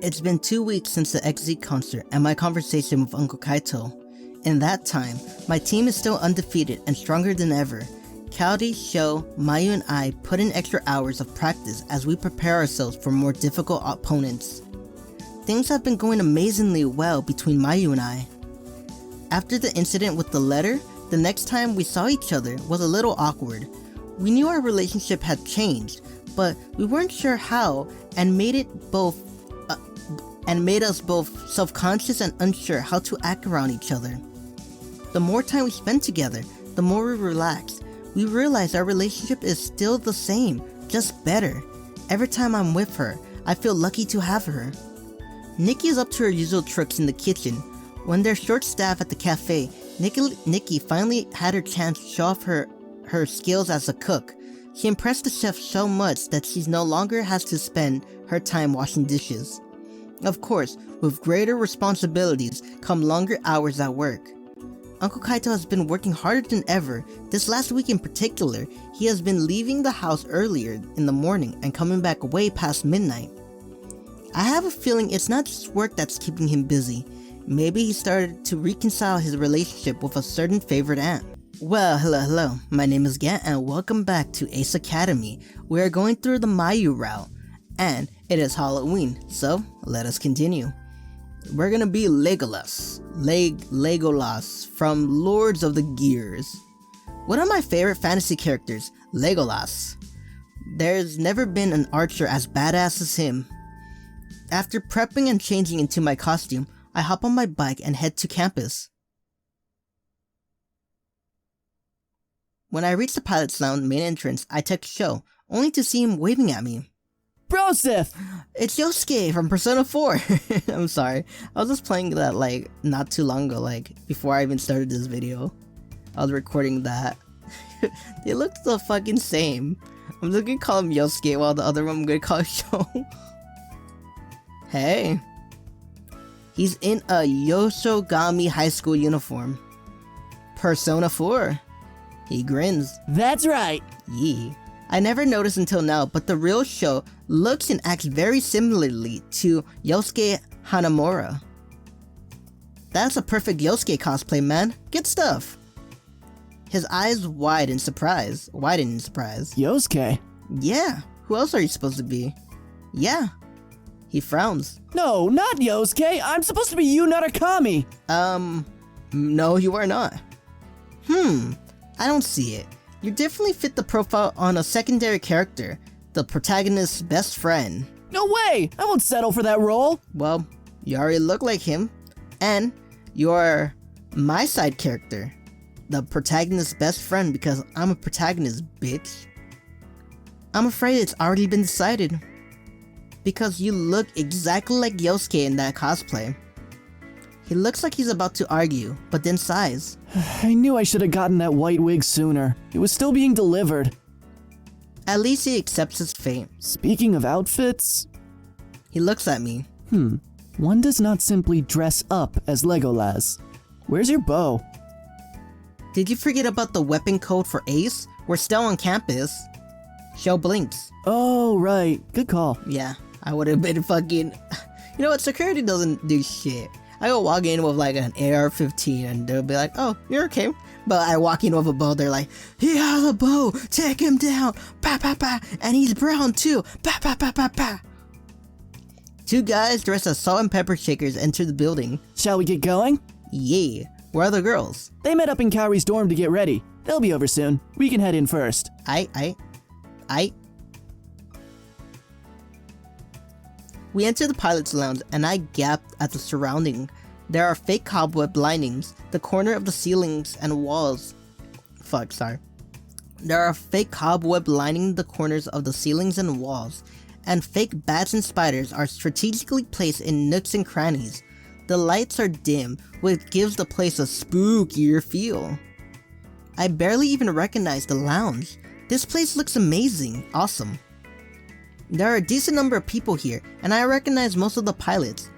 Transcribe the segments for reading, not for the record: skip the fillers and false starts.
It's been 2 weeks since the XZ concert and my conversation with Uncle Kaito. In that time, my team is still undefeated and stronger than ever. Cloudy, Sho, Mayu and I put in extra hours of practice as we prepare ourselves for more difficult opponents. Things have been going amazingly well between Mayu and I. After the incident with the letter, the next time we saw each other was a little awkward. We knew our relationship had changed, but we weren't sure how and made us both self-conscious and unsure how to act around each other. The more time we spent together, the more we relaxed. We realized our relationship is still the same, just better. Every time I'm with her, I feel lucky to have her. Nikki is up to her usual tricks in the kitchen. When they're short-staffed at the cafe, Nikki finally had her chance to show off her skills as a cook. She impressed the chef so much that she no longer has to spend her time washing dishes. Of course, with greater responsibilities come longer hours at work. Uncle Kaito has been working harder than ever. This last week in particular, he has been leaving the house earlier in the morning and coming back way past midnight. I have a feeling it's not just work that's keeping him busy. Maybe he started to reconcile his relationship with a certain favorite aunt. Well, hello, my name is Gant and welcome back to Ace Academy. We are going through the Mayu route, and it is Halloween, so let us continue. We're gonna be Legolas from Lords of the Gears. One of my favorite fantasy characters, Legolas. There's never been an archer as badass as him. After prepping and changing into my costume, I hop on my bike and head to campus. When I reach the pilot's lounge main entrance, I text Sho, only to see him waving at me. Broseph! It's Yosuke from Persona 4! I'm sorry, I was just playing that not too long ago, before I even started this video. I was recording that. They look the fucking same. I'm just gonna call him Yosuke while the other one I'm gonna call Sho. Hey. He's in a Yoshogami high school uniform. Persona 4. He grins. That's right. Yee. I never noticed until now, but the real Sho looks and acts very similarly to Yosuke Hanamura. That's a perfect Yosuke cosplay, man. Good stuff. His eyes widen in surprise. Yosuke? Yeah. Who else are you supposed to be? Yeah. He frowns. No, not Yosuke. I'm supposed to be Yu Narakami. No, you are not. I don't see it. You definitely fit the profile on a secondary character, the protagonist's best friend. No way! I won't settle for that role. Well, you already look like him, and you're my side character, the protagonist's best friend, because I'm a protagonist, bitch. I'm afraid it's already been decided, because you look exactly like Yosuke in that cosplay. He looks like he's about to argue, but then sighs. I knew I should have gotten that white wig sooner. It was still being delivered. At least he accepts his fate. Speaking of outfits... He looks at me. One does not simply dress up as Legolas. Where's your bow? Did you forget about the weapon code for Ace? We're still on campus. Sho blinks. Oh, right. Good call. Yeah, I would have been fucking... You know what? Security doesn't do shit. I go walk in with an AR-15 and they'll be like, oh, you're okay. But I walk in with a bow, they're like, he has a bow, take him down, pa pa pa, and he's brown too, pa pa pa pa pa. Two guys dressed as salt and pepper shakers enter the building. Shall we get going? Yeah. Where are the girls? They met up in Kaori's dorm to get ready. They'll be over soon. We can head in first. We enter the pilot's lounge and I gap at the surrounding. There are fake cobweb linings, the corner of the ceilings and walls. There are fake cobweb lining the corners of the ceilings and walls, and fake bats and spiders are strategically placed in nooks and crannies. The lights are dim, which gives the place a spookier feel. I barely even recognize the lounge. This place looks amazing, awesome. There are a decent number of people here, and I recognize most of the pilots.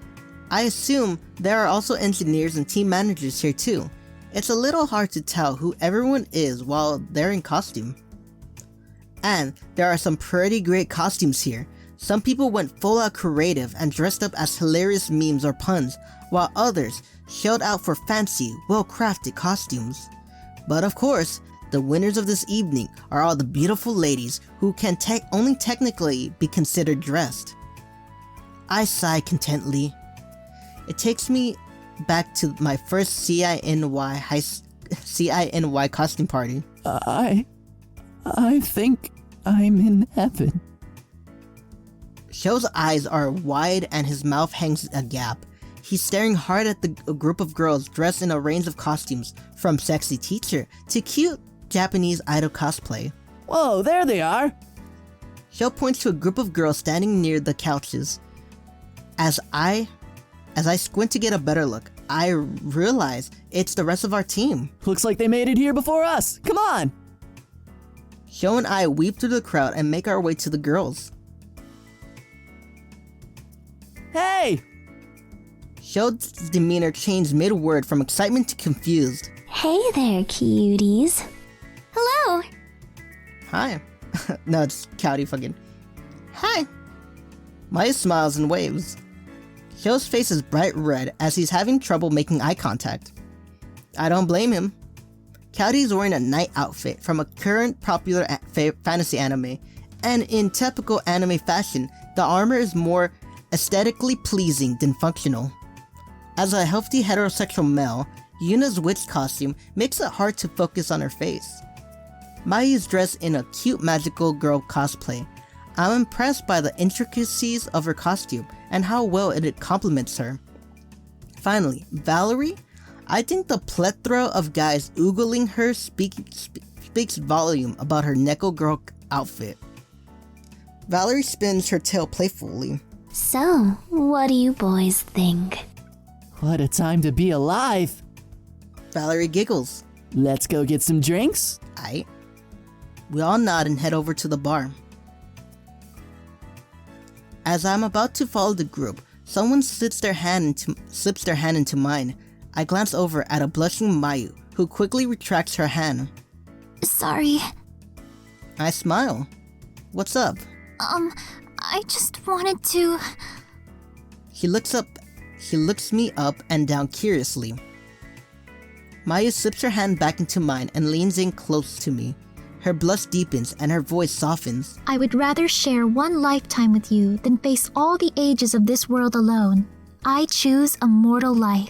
I assume there are also engineers and team managers here too. It's a little hard to tell who everyone is while they're in costume. And there are some pretty great costumes here. Some people went full out creative and dressed up as hilarious memes or puns, while others shelled out for fancy, well-crafted costumes. But of course, the winners of this evening are all the beautiful ladies who can only technically be considered dressed. I sigh contentedly. It takes me back to my first CINY costume party. I think I'm in heaven. Sho's eyes are wide and his mouth hangs agape. He's staring hard at the group of girls dressed in a range of costumes, from sexy teacher to cute Japanese idol cosplay. Whoa, there they are! Sho points to a group of girls standing near the couches. As I squint to get a better look, I realize it's the rest of our team. Looks like they made it here before us. Come on! Sho and I weave through the crowd and make our way to the girls. Hey! Sho's demeanor changed mid-word from excitement to confused. Hey there, cuties. Hello. Hi. No, it's Cowdy fucking. Hi. Maya smiles and waves. Sho's face is bright red as he's having trouble making eye contact. I don't blame him. Cowdy is wearing a night outfit from a current popular fantasy anime, and in typical anime fashion, the armor is more aesthetically pleasing than functional. As a healthy heterosexual male, Yuna's witch costume makes it hard to focus on her face. Mayu is dressed in a cute magical girl cosplay. I'm impressed by the intricacies of her costume and how well it complements her. Finally, Valerie? I think the plethora of guys oogling her speaks volume about her Neko girl outfit. Valerie spins her tail playfully. So, what do you boys think? What a time to be alive! Valerie giggles. Let's go get some drinks? Aight. We all nod and head over to the bar. As I'm about to follow the group, someone slips their hand into mine. I glance over at a blushing Mayu, who quickly retracts her hand. Sorry. I smile. What's up? I just wanted to... She looks me up and down curiously. Mayu slips her hand back into mine and leans in close to me. Her blush deepens and her voice softens. I would rather share one lifetime with you than face all the ages of this world alone. I choose a mortal life.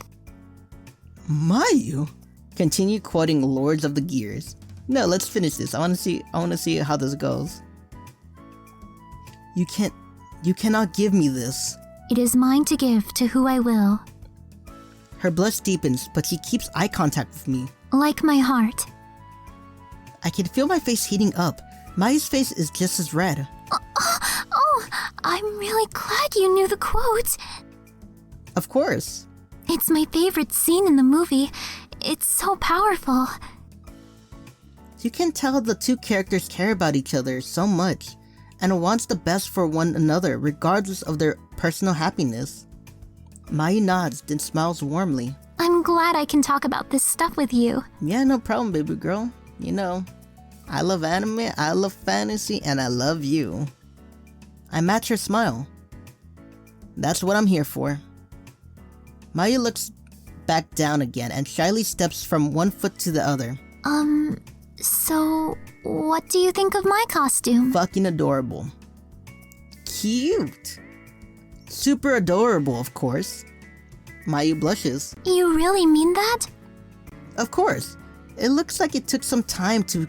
Mayu? Continue quoting Lords of the Gears. No, let's finish this. I want to see how this goes. You cannot give me this. It is mine to give to who I will. Her blush deepens, but she keeps eye contact with me. Like my heart. I can feel my face heating up. Mayu's face is just as red. I'm really glad you knew the quote. Of course. It's my favorite scene in the movie. It's so powerful. You can tell the two characters care about each other so much, and wants the best for one another regardless of their personal happiness. Mayu nods, then smiles warmly. I'm glad I can talk about this stuff with you. Yeah, no problem, baby girl. You know, I love anime, I love fantasy, and I love you. I match her smile. That's what I'm here for. Mayu looks back down again and shyly steps from one foot to the other. So what do you think of my costume? Fucking adorable. Cute. Super adorable, of course. Mayu blushes. You really mean that? Of course. It looks like it took some time to...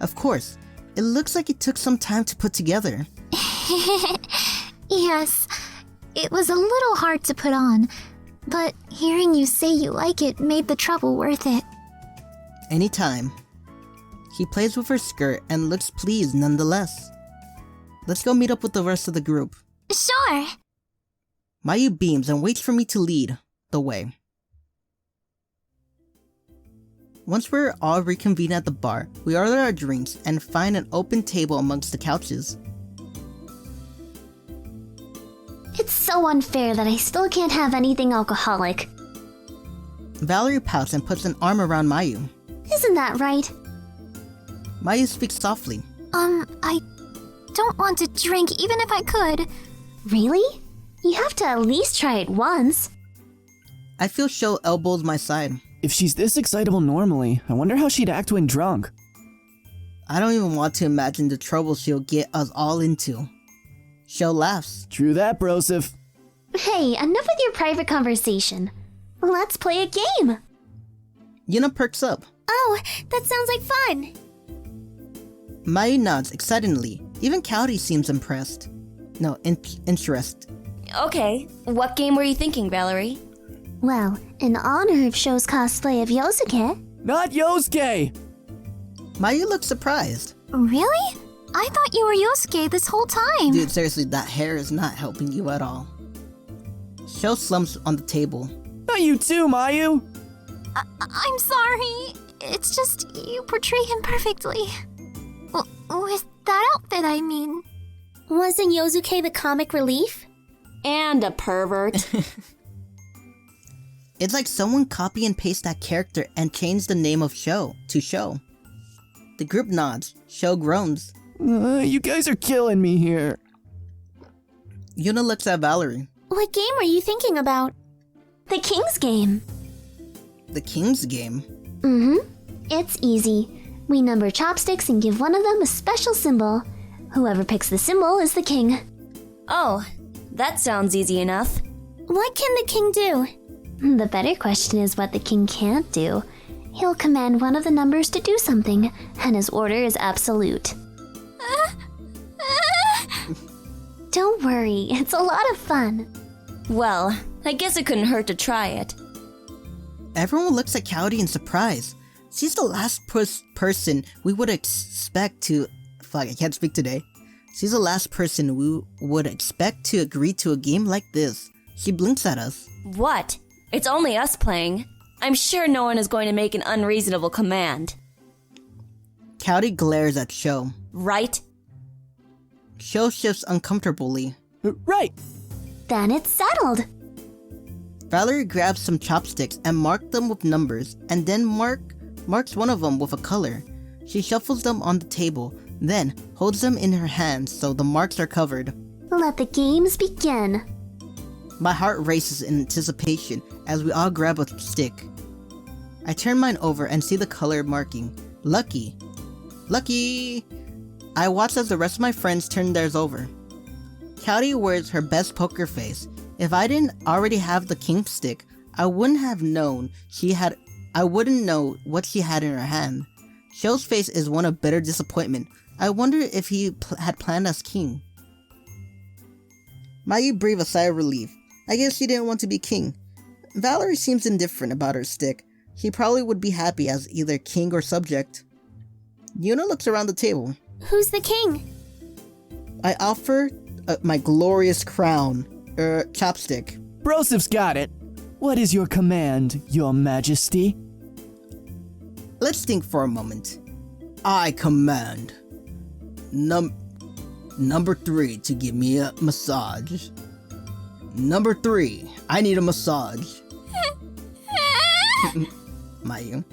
Of course. It looks like it took some time to put together. Yes. It was a little hard to put on, but hearing you say you like it made the trouble worth it. Anytime. She plays with her skirt and looks pleased nonetheless. Let's go meet up with the rest of the group. Sure. Mayu beams and waits for me to lead the way. Once we're all reconvened at the bar, we order our drinks and find an open table amongst the couches. It's so unfair that I still can't have anything alcoholic. Valerie pouts and puts an arm around Isn't that right? Mayu speaks softly. don't want to drink even if I could. Really? You have to at least try it once. I feel Sho elbows my side. If she's this excitable normally, I wonder how she'd act when drunk. I don't even want to imagine the trouble she'll get us all into. Sho laughs. True that, brosif. Hey, enough with your private conversation. Let's play a game. Yuna perks up. Oh, that sounds like fun. Mayu nods excitedly. Even Cowdy seems impressed. No, interested. Okay, what game were you thinking, Valerie? Well, in honor of Sho's cosplay of Yosuke. Not Yosuke! Mayu looks surprised. Really? I thought you were Yosuke this whole time. Dude, seriously, that hair is not helping you at all. Sho slumps on the table. Not you too, Mayu! I'm sorry. It's just you portray him perfectly. With that outfit, I mean. Wasn't Yosuke the comic relief? And a pervert. It's like someone copy and paste that character and change the name of Sho to Sho. The group nods. Sho groans. You guys are killing me here. Yuna looks at Valerie. What game were you thinking about? The King's Game. The King's Game? Mm-hmm. It's easy. We number chopsticks and give one of them a special symbol. Whoever picks the symbol is the king. Oh, that sounds easy enough. What can the king do? The better question is what the king can't do. He'll command one of the numbers to do something, and his order is absolute. Don't worry, it's a lot of fun. Well, I guess it couldn't hurt to try it. Everyone looks at Cowdy in surprise. She's the last person we would expect to... Fuck, I can't speak today. She's the last person we would expect to agree to a game like this. She blinks at us. What? It's only us playing. I'm sure no one is going to make an unreasonable command. Cowdy glares at Sho. Right? Sho shifts uncomfortably. Right! Then it's settled. Valerie grabs some chopsticks and marks them with numbers, and then marks one of them with a color. She shuffles them on the table, then holds them in her hands so the marks are covered. Let the games begin. My heart races in anticipation as we all grab a stick. I turn mine over and see the color marking. Lucky. Lucky! I watch as the rest of my friends turn theirs over. Cowdy wears her best poker face. If I didn't already have the king stick, I wouldn't know what she had in her hand. Sho's face is one of bitter disappointment. I wonder if he had planned as king. Mayu breathed a sigh of relief. I guess she didn't want to be king. Valerie seems indifferent about her stick. She probably would be happy as either king or subject. Yuna looks around the table. Who's the king? I offer my glorious crown, chopstick. Brosif's got it. What is your command, your majesty? Let's think for a moment. I command number 3 to give me a massage. Number 3, I need a massage. Mayu.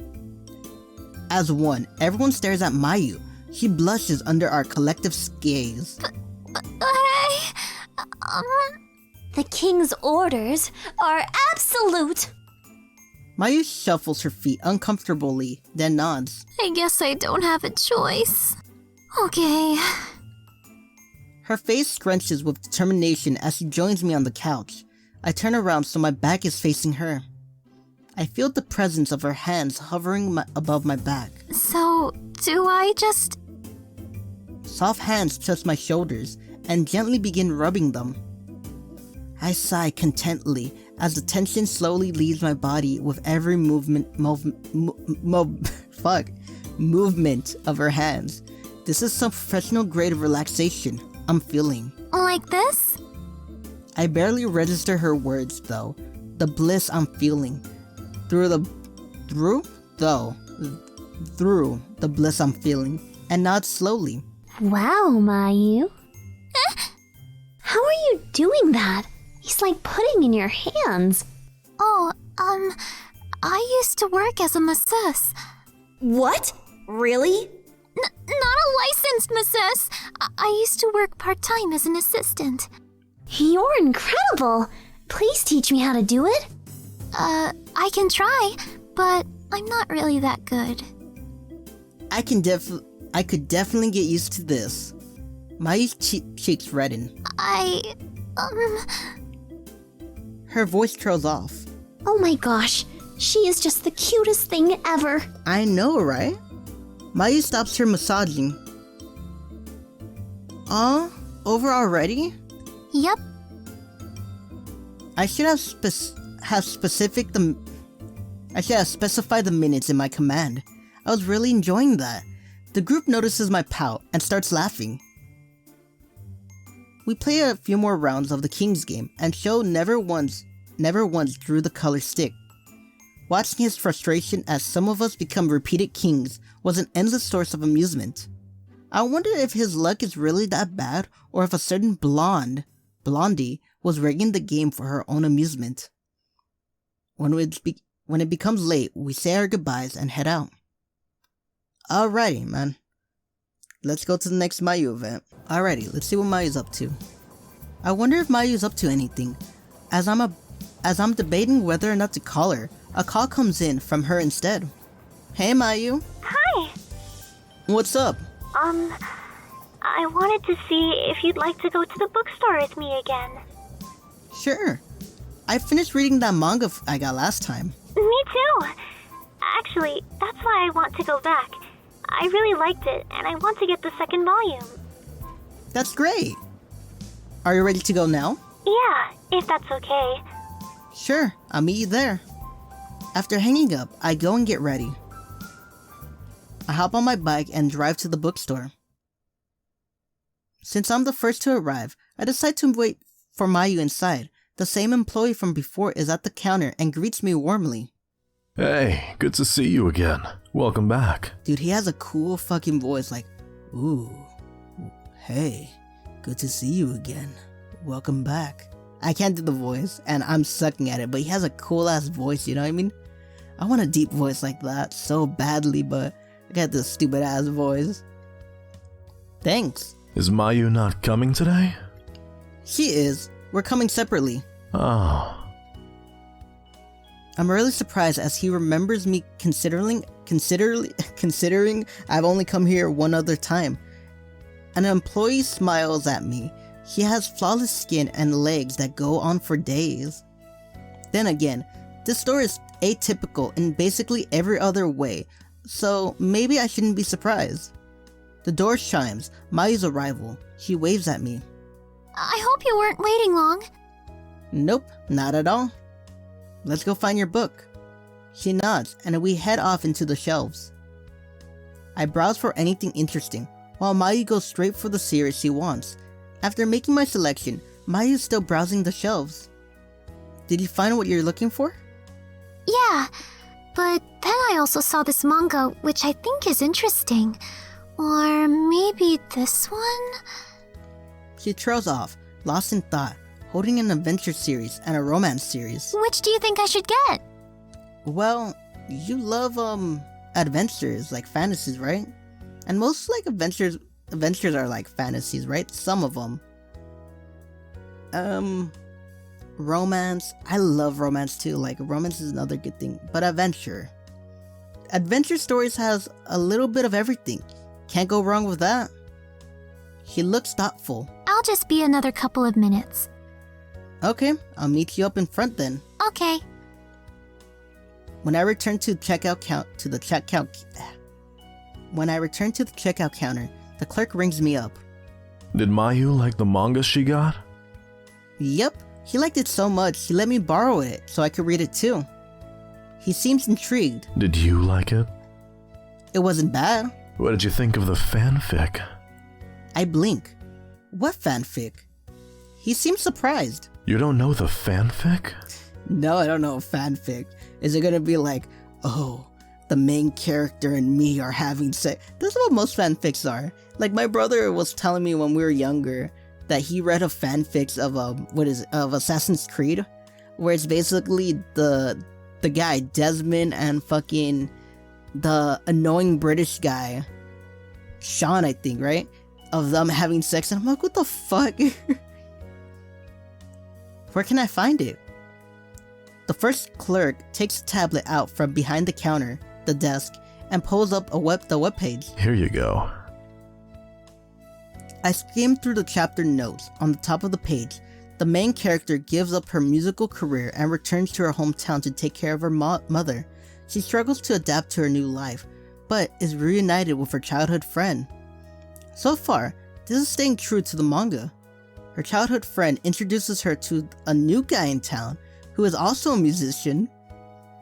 As one, everyone stares at Mayu. She blushes under our collective gaze. The king's orders are absolute. Mayu shuffles her feet uncomfortably, then nods. I guess I don't have a choice. Okay. Her face scrunches with determination as she joins me on the couch. I turn around so my back is facing her. I feel the presence of her hands hovering above my back. So, do I just... Soft hands touch my shoulders and gently begin rubbing them. I sigh contentedly as the tension slowly leaves my body with every movement of her hands. This is some professional grade of relaxation I'm feeling. Like this? I barely register her words though. The bliss I'm feeling. Through the bliss I'm feeling, and nod slowly. Wow, Mayu. How are you doing that? He's like putting in your hands. Oh, I used to work as a masseuse. What? Really? Not a licensed masseuse. I used to work part-time as an assistant. You're incredible! Please teach me how to do it. I can try, but I'm not really that good. I could definitely get used to this. Mayu's cheeks redden. Her voice trails off. Oh my gosh, she is just the cutest thing ever. I know, right? Mayu stops her massaging. Over already? Yep. I should have specified the minutes in my command. I was really enjoying that. The group notices my pout and starts laughing. We play a few more rounds of the King's game, and Sho never once drew the color stick. Watching his frustration as some of us become repeated kings was an endless source of amusement. I wonder if his luck is really that bad, or if a certain blondie was rigging the game for her own amusement. When it becomes late, we say our goodbyes and head out. Alrighty, man. Let's go to the next Mayu event. Alrighty, let's see what Mayu's up to. I wonder if Mayu's up to anything. As I'm debating whether or not to call her, a call comes in from her instead. Hey, Mayu. Hi. What's up? I wanted to see if you'd like to go to the bookstore with me again. Sure. I finished reading that manga I got last time. Me too. Actually, that's why I want to go back. I really liked it, and I want to get the second volume. That's great. Are you ready to go now? Yeah, if that's okay. Sure, I'll meet you there. After hanging up, I go and get ready. I hop on my bike and drive to the bookstore. Since I'm the first to arrive, I decide to wait for Mayu inside. The same employee from before is at the counter and greets me warmly. Hey, good to see you again. Welcome back. Dude, he has a cool fucking voice like, ooh, hey, good to see you again. Welcome back. I can't do the voice, and I'm sucking at it, but he has a cool ass voice, you know what I mean? I want a deep voice like that so badly, but I got this stupid ass voice. Thanks. Is Mayu not coming today? She is. We're coming separately. Oh. I'm really surprised as he remembers me considering I've only come here one other time. An employee smiles at me. He has flawless skin and legs that go on for days. Then again, this store is atypical in basically every other way, so maybe I shouldn't be surprised. The door chimes, Mayu's arrival. She waves at me. I hope you weren't waiting long. Nope, not at all. Let's go find your book. She nods, and we head off into the shelves. I browse for anything interesting, while Mayu goes straight for the series she wants. After making my selection, Mayu is still browsing the shelves. Did you find what you're looking for? Yeah, but then I also saw this manga, which I think is interesting. Or maybe this one? She trails off, lost in thought, holding an adventure series and a romance series. Which do you think I should get? Well, you love, adventures, like fantasies, right? And most, like, adventures are like fantasies, right? Some of them. Romance. I love romance too. Like, romance is another good thing. But adventure. Adventure stories has a little bit of everything. Can't go wrong with that. She looks thoughtful. I'll just be another couple of minutes. Okay, I'll meet you up in front then. Okay. When I return to the checkout counter, the clerk rings me up. Did Mayu like the manga she got? Yep, he liked it so much he let me borrow it so I could read it too. He seems intrigued. Did you like it? It wasn't bad. What did you think of the fanfic? I blink. What fanfic? He seems surprised. You don't know the fanfic? No, I don't know fanfic. Is it gonna be like, oh, the main character and me are having sex? That's what most fanfics are. Like, my brother was telling me when we were younger that he read a fanfics of Assassin's Creed, where it's basically the guy Desmond and fucking the annoying British guy Sean, I think, right? Of them having sex, and I'm like, what the fuck? Where can I find it? The first clerk takes a tablet out from behind the counter, the desk, and pulls up the webpage. Here you go. I skimmed through the chapter notes. On the top of the page, the main character gives up her musical career and returns to her hometown to take care of her mother. She struggles to adapt to her new life, but is reunited with her childhood friend. So far, this is staying true to the manga. Her childhood friend introduces her to a new guy in town who is also a musician.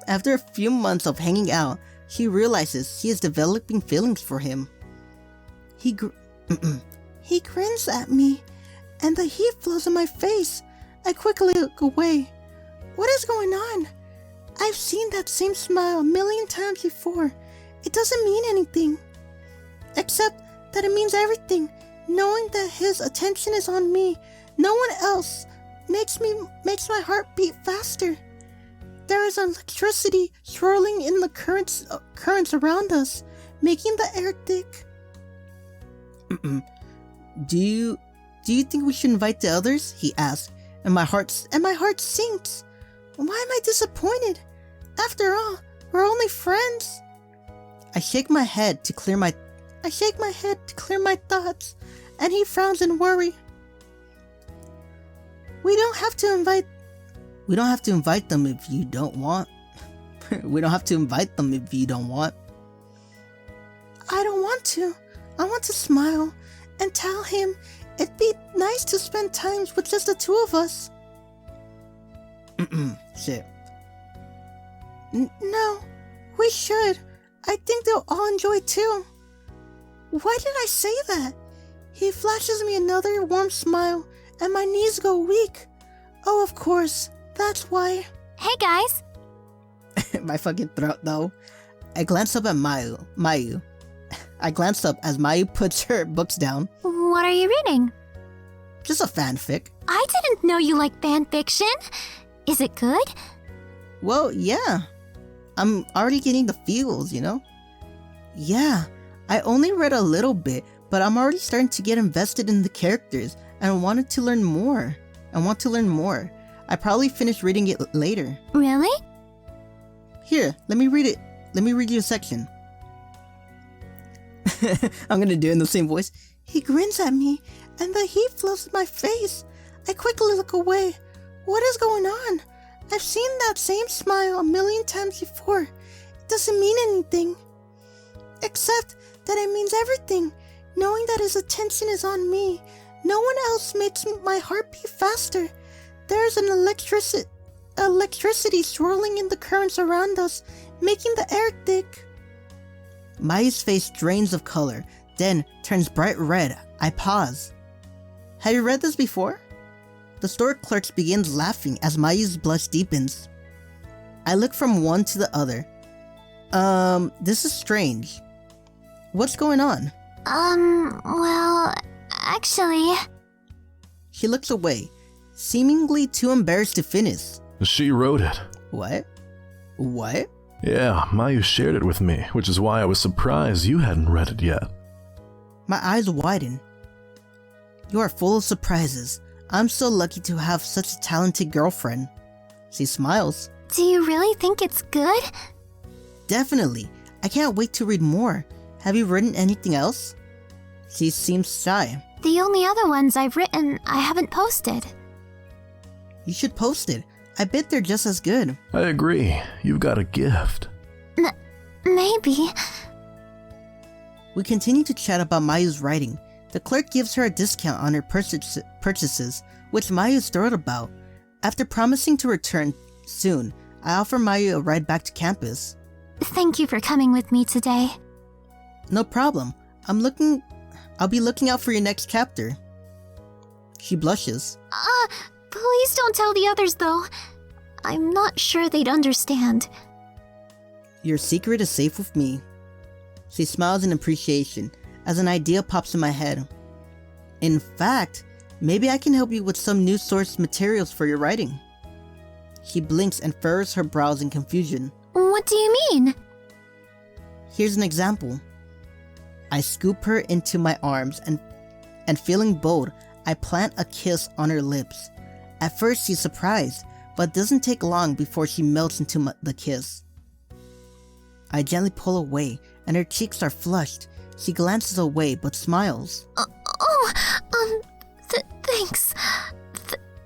After a few months of hanging out, she realizes she is developing feelings for him. He grins at me, and the heat flows in my face. I quickly look away. What is going on? I've seen that same smile a million times before. It doesn't mean anything. Except that it means everything. Knowing that his attention is on me, no one else, makes my heart beat faster. There is electricity swirling in the currents around us, making the air thick. Do you think we should invite the others? He asked, and my heart sinks. Why am I disappointed? After all, we're only friends. I shake my head to clear my thoughts, and he frowns in worry. We don't have to invite them if you don't want. We don't have to invite them if you don't want. I don't want to. I want to smile and tell him it'd be nice to spend time with just the two of us. Shit. No, we should. I think they'll all enjoy it too. Why did I say that? He flashes me another warm smile, and my knees go weak. Oh, of course. That's why. Hey, guys. My fucking throat, though. I glance up at Mayu. I glanced up as Mayu puts her books down. What are you reading? Just a fanfic. I didn't know you like fan fiction. Is it good? Well, yeah. I'm already getting the feels, you know? Yeah, I only read a little bit, but I'm already starting to get invested in the characters and want to learn more. I probably finish reading it later. Really? Here, let me read it. Let me read you a section. I'm gonna do it in the same voice. He grins at me, and the heat flows in my face. I quickly look away. What is going on? I've seen that same smile a million times before. It doesn't mean anything. Except that it means everything. Knowing that his attention is on me. No one else makes my heart beat faster. There's an electricity swirling in the currents around us, making the air thick. Mayu's face drains of color, then turns bright red. I pause. Have you read this before? The store clerk begins laughing as Mayu's blush deepens. I look from one to the other. This is strange. What's going on? Well, actually... She looks away, seemingly too embarrassed to finish. She wrote it. What? Yeah, Mayu shared it with me, which is why I was surprised you hadn't read it yet. My eyes widen. You are full of surprises. I'm so lucky to have such a talented girlfriend. She smiles. Do you really think it's good? Definitely. I can't wait to read more. Have you written anything else? She seems shy. The only other ones I've written, I haven't posted. You should post it. I bet they're just as good. I agree. You've got a gift. Maybe. We continue to chat about Mayu's writing. The clerk gives her a discount on her purchases, which Mayu is thrilled about. After promising to return soon, I offer Mayu a ride back to campus. Thank you for coming with me today. No problem. I'll be looking out for your next chapter. She blushes. Please don't tell the others though. I'm not sure they'd understand. Your secret is safe with me. She smiles in appreciation as an idea pops in my head. In fact, maybe I can help you with some new source materials for your writing. She blinks and furrows her brows in confusion. What do you mean? Here's an example. I scoop her into my arms and feeling bold, I plant a kiss on her lips. At first she's surprised, but it doesn't take long before she melts into the kiss. I gently pull away and her cheeks are flushed. She glances away but smiles. Thanks.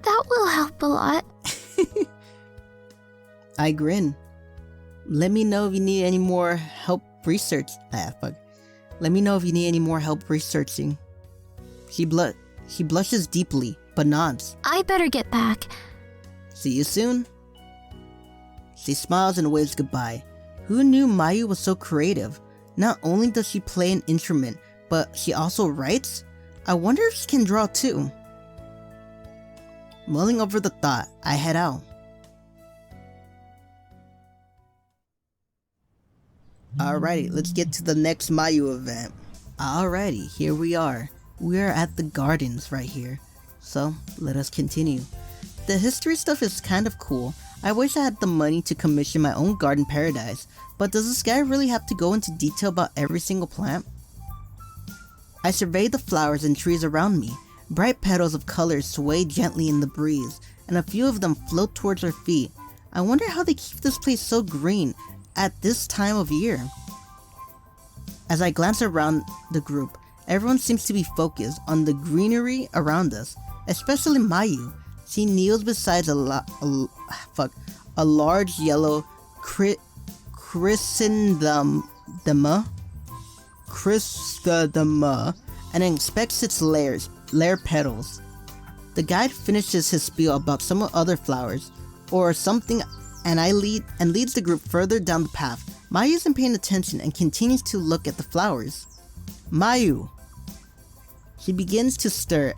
That will help a lot. I grin. Let me know if you need any more help Let me know if you need any more help researching. She blushes deeply, but nods. I better get back. See you soon. She smiles and waves goodbye. Who knew Mayu was so creative? Not only does she play an instrument, but she also writes? I wonder if she can draw too. Mulling over the thought, I head out. Alrighty, let's get to the next Mayu event. Alrighty, here we are. We are at the gardens right here. So, let us continue. The history stuff is kind of cool. I wish I had the money to commission my own garden paradise, but does this guy really have to go into detail about every single plant? I survey the flowers and trees around me. Bright petals of color sway gently in the breeze, and a few of them float towards her feet. I wonder how they keep this place so green at this time of year. As I glance around the group, everyone seems to be focused on the greenery around us, especially Mayu. She kneels beside a large yellow chrysanthema and inspects its layer petals. The guide finishes his spiel about some other flowers or something, and leads the group further down the path. Mayu isn't paying attention and continues to look at the flowers. Mayu! She begins to stir,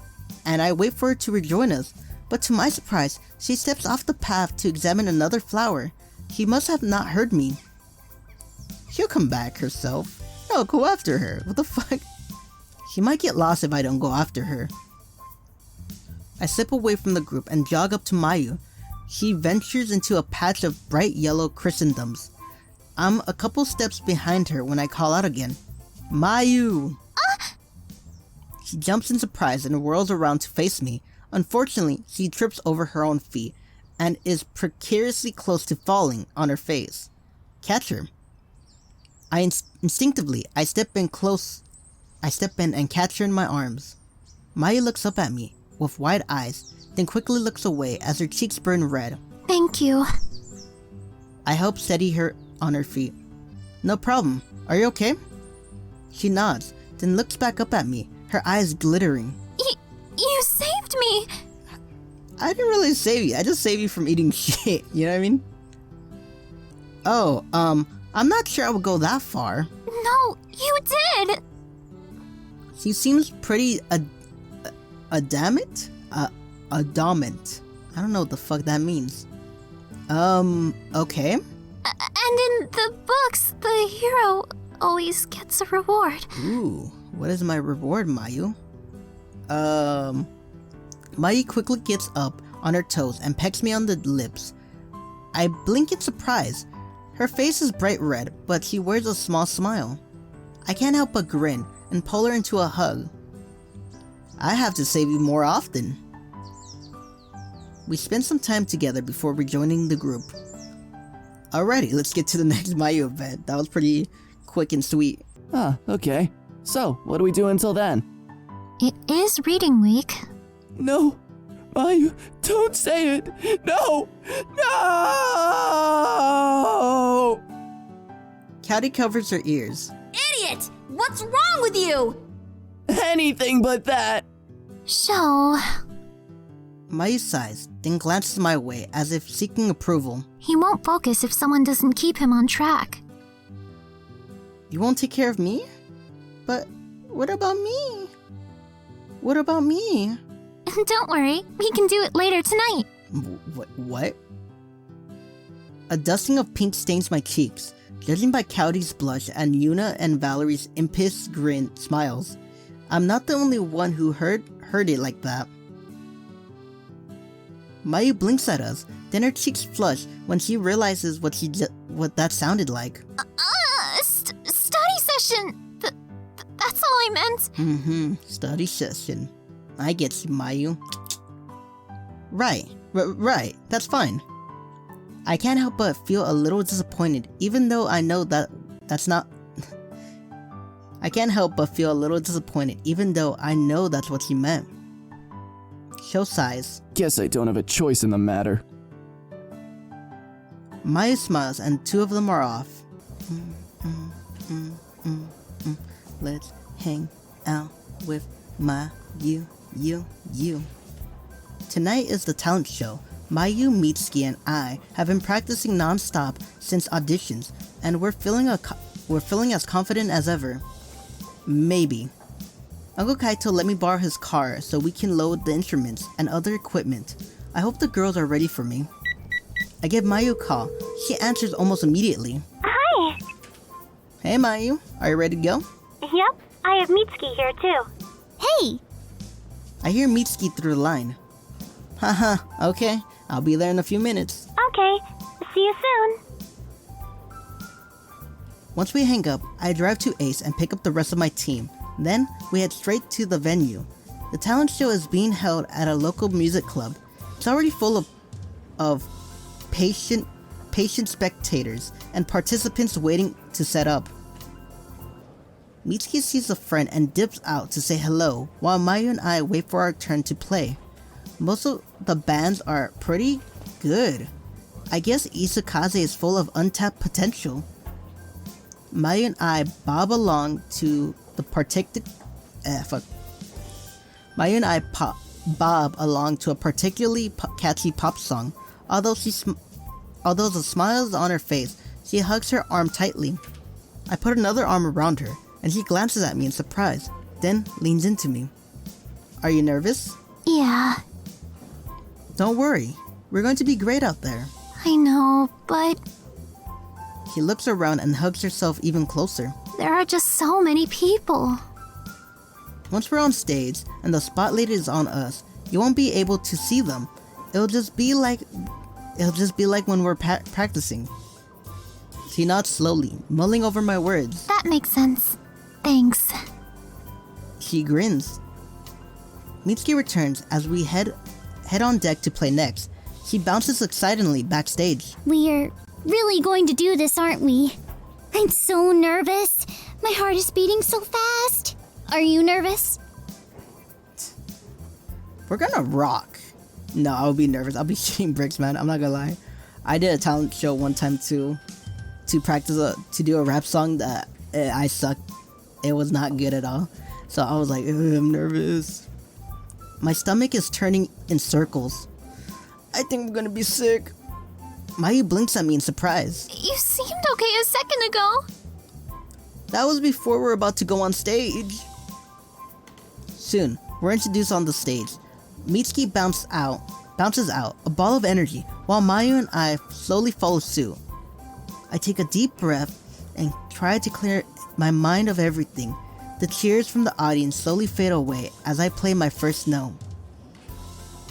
and I wait for her to rejoin us, but to my surprise, she steps off the path to examine another flower. She must have not heard me. She'll come back herself. No, go after her. What the fuck? She might get lost if I don't go after her. I slip away from the group and jog up to Mayu. She ventures into a patch of bright yellow chrysanthemums. I'm a couple steps behind her when I call out again. Mayu! She jumps in surprise and whirls around to face me. Unfortunately, she trips over her own feet and is precariously close to falling on her face. Catch her. Instinctively, I step in and catch her in my arms. Mayu looks up at me with wide eyes, then quickly looks away as her cheeks burn red. Thank you. I help steady her on her feet. No problem. Are you okay? She nods, then looks back up at me, her eyes glittering. You saved me! I didn't really save you. I just saved you from eating shit. You know what I mean? Oh, I'm not sure I would go that far. No, you did! She seems pretty adamant? Adamant. I don't know what the fuck that means. Okay. And in the books, the hero always gets a reward. Ooh, what is my reward, Mayu? Mayu quickly gets up on her toes and pecks me on the lips. I blink in surprise. Her face is bright red, but she wears a small smile. I can't help but grin and pull her into a hug. I have to save you more often. We spend some time together before rejoining the group. Alrighty, let's get to the next Mayu event. That was pretty quick and sweet. Ah, okay. So, what do we do until then? It is reading week. No! Mayu, don't say it! No! No! Cowdy covers her ears. Idiot! What's wrong with you? Anything but that! So, Mayu sighs, then glances my way as if seeking approval. he won't focus if someone doesn't keep him on track. You won't take care of me? But what about me? What about me? Don't worry, we can do it later tonight. What? A dusting of pink stains my cheeks. Judging by Cowdy's blush and Yuna and Valerie's impish grin smiles, I'm not the only one who heard it like that. Mayu blinks at us, then her cheeks flush when she realizes what that sounded like. Study session. That's all I meant. Study session. I get you, Mayu. Right. Right. That's fine. I can't help but feel a little disappointed, even though I know that's not... I can't help but feel a little disappointed, even though I know that's what she meant. Show size. Guess I don't have a choice in the matter. Mayu smiles and two of them are off. Let's hang out with Mayu, you. Tonight is the talent show. Mayu, Mitsuki, and I have been practicing non-stop since auditions, and we're feeling as confident as ever. Maybe. Uncle Kaito let me borrow his car so we can load the instruments and other equipment. I hope the girls are ready for me. I give Mayu a call. She answers almost immediately. Hi! Hey Mayu, are you ready to go? Yep, I have Mitsuki here too. Hey! I hear Mitsuki through the line. Haha, okay, I'll be there in a few minutes. Okay, see you soon. Once we hang up, I drive to Ace and pick up the rest of my team. Then, we head straight to the venue. The talent show is being held at a local music club. It's already full of patient spectators and participants waiting to set up. Mitsuki sees a friend and dips out to say hello, while Mayu and I wait for our turn to play. Most of the bands are pretty good. I guess Isakaze is full of untapped potential. Mayu and I bob along to the bob along to a particularly catchy pop song. Although the smile is on her face, she hugs her arm tightly. I put another arm around her, and she glances at me in surprise, then leans into me. Are you nervous? Yeah, Don't worry, we're going to be great out there. I know, but She looks around and hugs herself even closer. there are just so many people. Once we're on stage and the spotlight is on us, you won't be able to see them. It'll just be like when we're practicing. She nods slowly, mulling over my words. That makes sense. Thanks. She grins. Mitsuki returns as we head on deck to play next. She bounces excitedly backstage. We're really going to do this, aren't we? I'm so nervous. My heart is beating so fast. Are you nervous? We're gonna rock. No, I'll be nervous. I'll be shooting bricks, man. I'm not gonna lie. I did a talent show one time to practice to do a rap song that I sucked. It was not good at all. So I was like, I'm nervous. My stomach is turning in circles. I think I'm gonna be sick. Mayu blinks at me in surprise. You seemed okay a second ago. That was before we're about to go on stage. Soon, we're introduced on the stage. Mitsuki bounces out, a ball of energy, while Mayu and I slowly follow suit. I take a deep breath and try to clear my mind of everything. The cheers from the audience slowly fade away as I play my first note.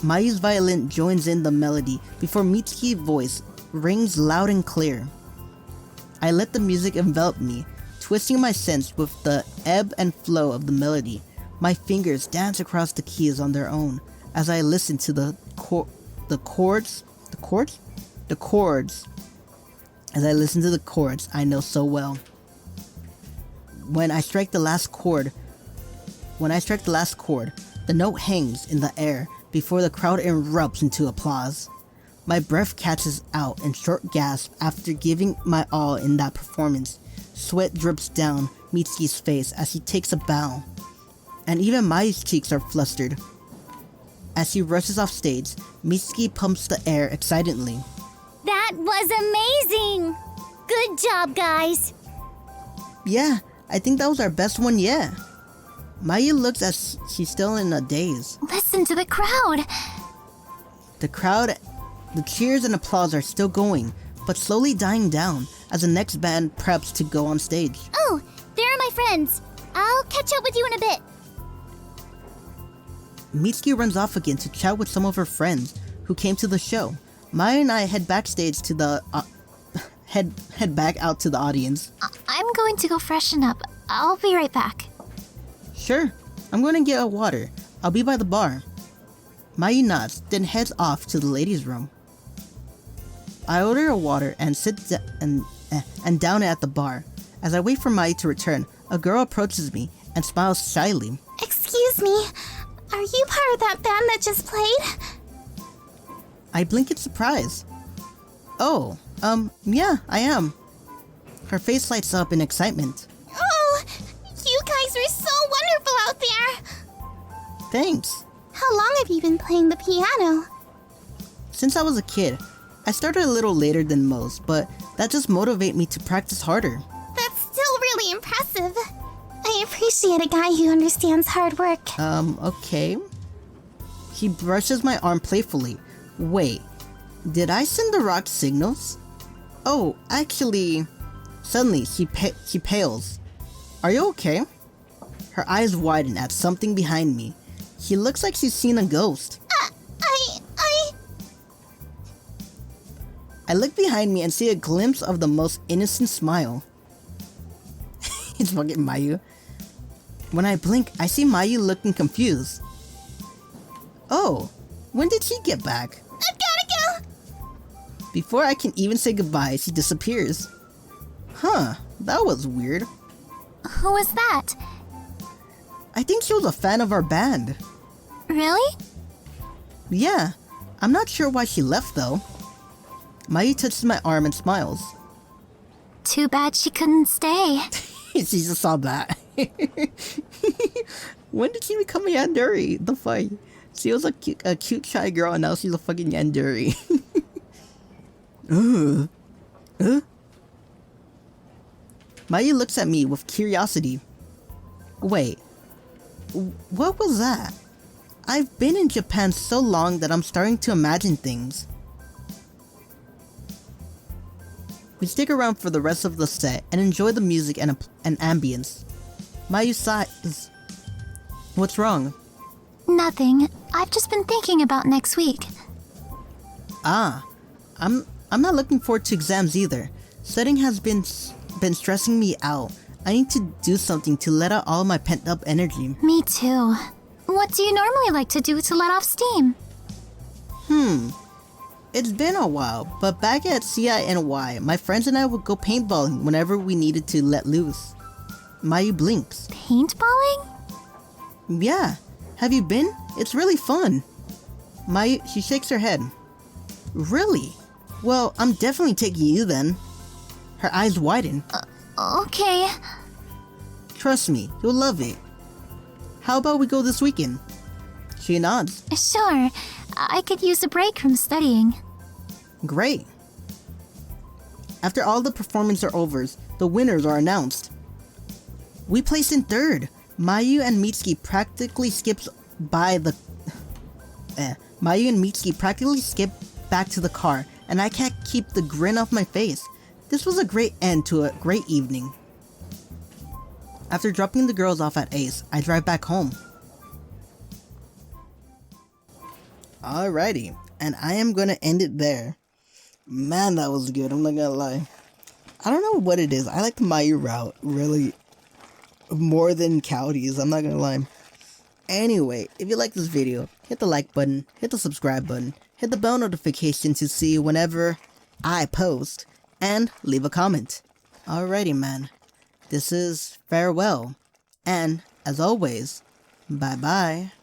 Mayu's violin joins in the melody before Mitsuki's voice rings loud and clear. I let the music envelop me, twisting my sense with the ebb and flow of the melody. My fingers dance across the keys on their own as I listen to the chords. As I listen to the chords I know so well. When I strike the last chord, the note hangs in the air before the crowd erupts into applause. My breath catches out in short gasps after giving my all in that performance. Sweat drips down Mitsuki's face as she takes a bow, and even Mayu's cheeks are flustered. As she rushes off stage, Mitsuki pumps the air excitedly. That was amazing! Good job, guys! Yeah, I think that was our best one yet. Mayu looks as she's still in a daze. Listen to the crowd. The cheers and applause are still going, but slowly dying down as the next band preps to go on stage. Oh, there are my friends. I'll catch up with you in a bit. Mitsuki runs off again to chat with some of her friends who came to the show. Mayu and I head backstage to the head back out to the audience. I'm going to go freshen up. I'll be right back. Sure, I'm going to get a water. I'll be by the bar. Mayu nods, then heads off to the ladies' room. I order a water and and down it at the bar. As I wait for Mayu to return, a girl approaches me and smiles shyly. Excuse me, are you part of that band that just played? I blink in surprise. Oh, yeah, I am. Her face lights up in excitement. Oh, you guys are so wonderful out there. Thanks. How long have you been playing the piano? Since I was a kid, I started a little later than most, but that just motivates me to practice harder. That's still really impressive. I appreciate a guy who understands hard work. Okay. He brushes my arm playfully. Wait, did I send the rock signals? Oh, actually... Suddenly, she pales. Are you okay? Her eyes widen at something behind me. She looks like she's seen a ghost. I look behind me and see a glimpse of the most innocent smile. It's fucking Mayu. When I blink, I see Mayu looking confused. Oh, when did she get back? I've gotta go! Before I can even say goodbye, she disappears. Huh, that was weird. Who was that? I think she was a fan of our band. Really? Yeah, I'm not sure why she left though. Mayu touches my arm and smiles. Too bad she couldn't stay. She just saw that. When did she become a yandere? The fuck? She was a cute shy girl and now she's a fucking yandere. Mayu looks at me with curiosity. Wait, what was that? I've been in Japan so long that I'm starting to imagine things. We stick around for the rest of the set and enjoy the music and ambience. Mayu sighs. What's wrong? Nothing. I've just been thinking about next week. I'm not looking forward to exams either. Studying has been stressing me out. I need to do something to let out all my pent-up energy. Me too. What do you normally like to do to let off steam? It's been a while, but back at CINY, my friends and I would go paintballing whenever we needed to let loose. Mayu blinks. Paintballing? Yeah, have you been? It's really fun. Mayu, she shakes her head. Really? Well, I'm definitely taking you then. Her eyes widen. Okay. Trust me, you'll love it. How about we go this weekend? She nods. Sure. I could use a break from studying. Great. After all the performances are over, the winners are announced. We placed in third. Mayu and Mitsuki practically skipped by the... Mayu and Mitsuki practically skipped back to the car, and I can't keep the grin off my face. This was a great end to a great evening. After dropping the girls off at Ace, I drive back home. Alrighty, and I am gonna end it there. Man, that was good, I'm not gonna lie. I don't know what it is, I like the Mayu route, really, more than Cowdy's, I'm not gonna lie. Anyway, if you like this video, hit the like button, hit the subscribe button, hit the bell notification to see whenever I post, and leave a comment. Alrighty, man. This is farewell, and as always, bye bye.